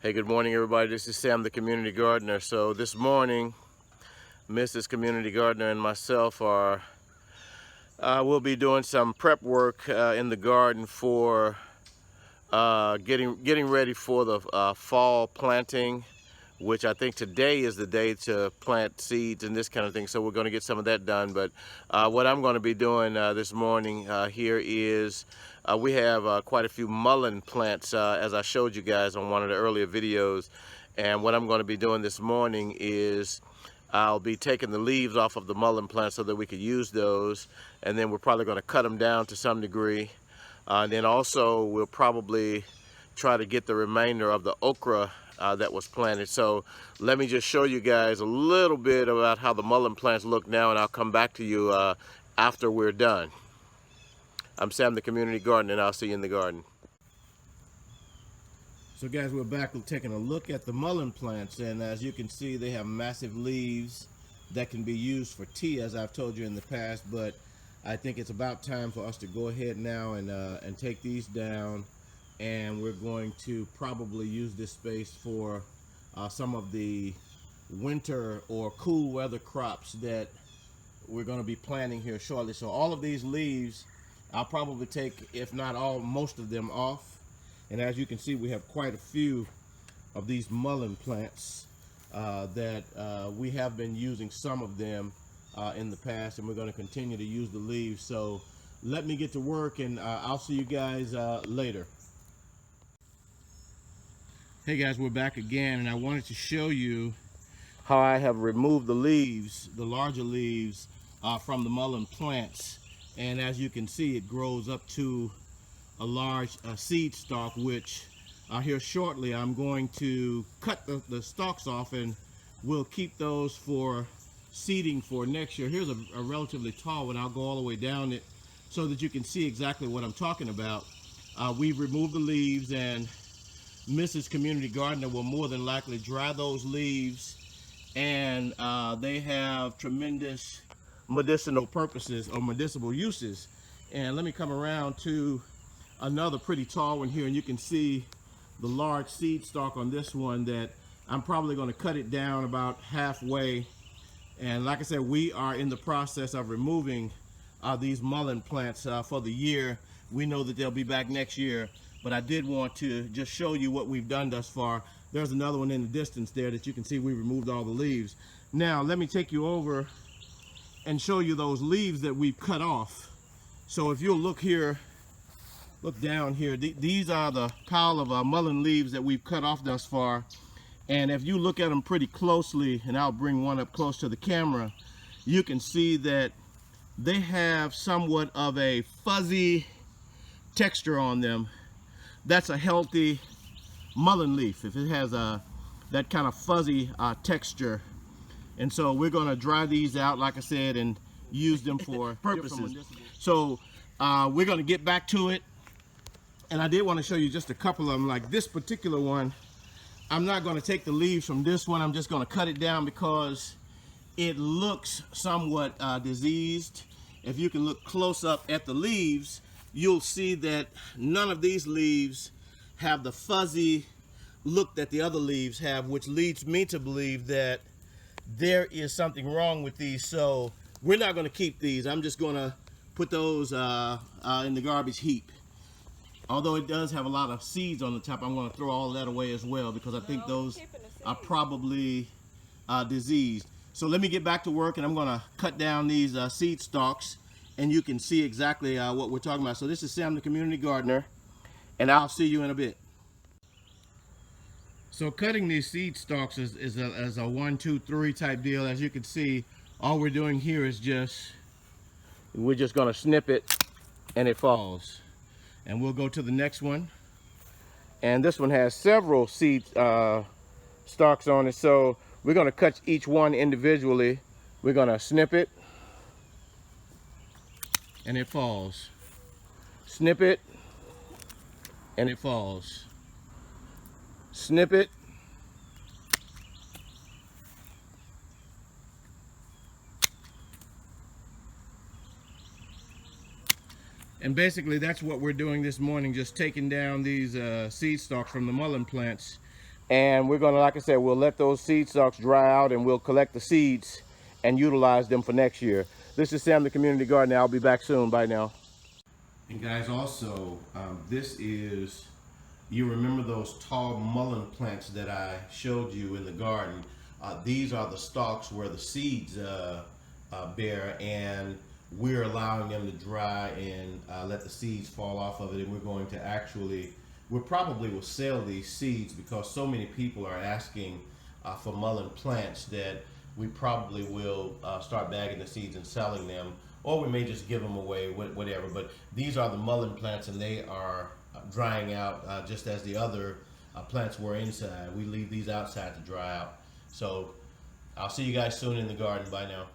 Hey, good morning, everybody. This is Sam, the community gardener. So this morning, Mrs. Community Gardener and myself we'll be doing some prep work in the garden for getting ready for the fall planting, which I think today is the day to plant seeds and this kind of thing. So we're going to get some of that done. But what I'm going to be doing this morning here is we have quite a few mullein plants, as I showed you guys on one of the earlier videos. And what I'm going to be doing this morning is I'll be taking the leaves off of the mullein plants so that we could use those. And then we're probably going to cut them down to some degree. And then also we'll probably try to get the remainder of the okra that was planted. So let me just show you guys a little bit about how the mullein plants look now, and I'll come back to you after we're done. I'm Sam, the community gardener, and I'll see you in the garden. So guys, we're back taking a look at the mullein plants, and as you can see, they have massive leaves that can be used for tea, as I've told you in the past. But I think it's about time for us to go ahead now and take these down, and we're going to probably use this space for some of the winter or cool weather crops that we're going to be planting here shortly. So all of these leaves, I'll probably take, if not all, most of them off. And as you can see, we have quite a few of these mullein plants that we have been using some of them in the past, and we're going to continue to use the leaves. So let me get to work, and I'll see you guys later. Hey guys, we're back again, and I wanted to show you how I have removed the leaves, the larger leaves, from the mullein plants. And as you can see, it grows up to a large seed stalk, which here shortly I'm going to cut the stalks off, and we'll keep those for seeding for next year. Here's a relatively tall one. I'll go all the way down it so that you can see exactly what I'm talking about. We've removed the leaves, and Mrs. Community Gardener will more than likely dry those leaves, and they have tremendous medicinal purposes or medicinal uses. And let me come around to another pretty tall one here, and you can see the large seed stalk on this one that I'm probably going to cut it down about halfway. And like I said, we are in the process of removing these mullein plants for the year. We know that they'll be back next year, but I did want to just show you what we've done thus far. There's another one in the distance there that you can see we removed all the leaves. Now let me take you over and show you those leaves that we've cut off. So if you'll look here, look down here, these are the pile of mullein leaves that we've cut off thus far. And if you look at them pretty closely, and I'll bring one up close to the camera, you can see that they have somewhat of a fuzzy texture on them. That's a healthy mullein leaf if it has that kind of fuzzy texture. And so we're going to dry these out, like I said, and use them for purposes. So we're going to get back to it. And I did want to show you just a couple of them. Like this particular one, I'm not going to take the leaves from this one. I'm just going to cut it down because it looks somewhat diseased. If you can look close up at the leaves, you'll see that none of these leaves have the fuzzy look that the other leaves have, which leads me to believe that there is something wrong with these. So we're not going to keep these. I'm just going to put those in the garbage heap. Although it does have a lot of seeds on the top, I'm going to throw all that away as well, because I think those are probably diseased. So let me get back to work, and I'm going to cut down these seed stalks, and you can see exactly what we're talking about. So this is Sam, the community gardener, and I'll see you in a bit. So cutting these seed stalks is a 1, 2, 3 type deal. As you can see, all we're doing here is we're just going to snip it, and it falls. And we'll go to the next one. And this one has several seed stalks on it, so we're going to cut each one individually. We're going to snip it, and it falls. Snip it, and it falls. Snip it, and basically that's what we're doing this morning, just taking down these seed stalks from the mullein plants And we're gonna, like I said, we'll let those seed stalks dry out and we'll collect the seeds and utilize them for next year. This is Sam, the community gardener. I'll be back soon. Bye now. And guys, also, this is, you remember those tall mullein plants that I showed you in the garden? These are the stalks where the seeds bear, and we're allowing them to dry and let the seeds fall off of it. And we're going to actually, we probably will sell these seeds because so many people are asking for mullein plants that we probably will start bagging the seeds and selling them, or we may just give them away, whatever. But these are the mullein plants, and they are drying out just as the other plants were inside. We leave these outside to dry out. So I'll see you guys soon in the garden. Bye now.